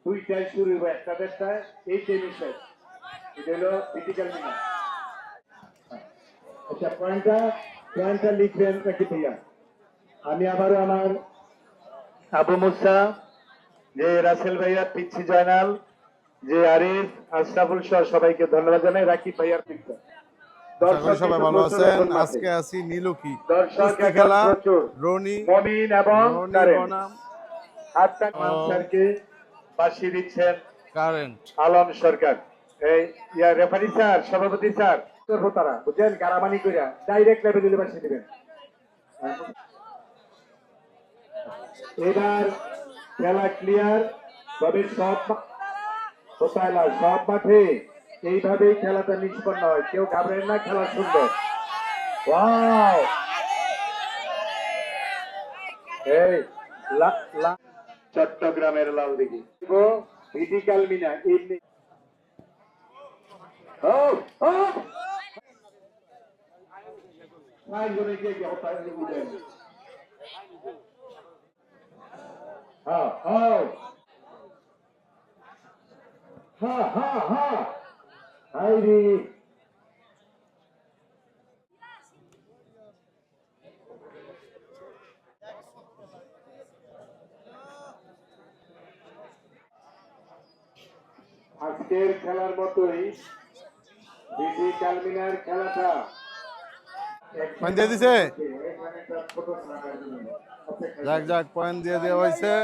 দুইটায় শুরু হবে, একটা দেড়টায়, এই টেনিসের এটা হলো ক্রিটিক্যাল মিনার। আচ্ছা, পয়েন্টটা লিখবেন নাকি ভাইয়া? আমি আবারও আমার আবু মুসা, যে রাসেল ভাইয়া, পিচ্ছি জয়নাল, যে আরিফ, আশরাফুল সহ সবাইকে ধন্যবাদ জানাই। রাকিব ভাইয়ার পিকচার। সবাই ভালো আছেন। আজকে আছি নীলুকি দর্শক কুস্তি খেলা। প্রচুর রনি মমিন এবং বনাম হাতটা স্যারকে বাসি দিচ্ছেন কারেন্ট। আলম সরকার। এই রেফারি স্যার, সভাপতি স্যার, তারা বুঝছেন গারামানি কইরা ডাইরেক্ট লেভেলে বাসি দিবেন। এবার খেলা ক্লিয়ার, তবে সব মাঠে এইভাবেই খেলাটা নিষ্পন্ন হয়। কেউ ঘাবড়েন না, খেলা সুন্দর। ওয়াও, এই চট্টগ্রামের লাল দিঘি ভিটিক্যাল মিনা। আজকের খেলার মতোই ভিটিক্যাল মিনার খেলাটা পয়েন্ট দিয়ে দিছে। যাক পয়েন্ট দিয়ে দেওয়া হয়েছে।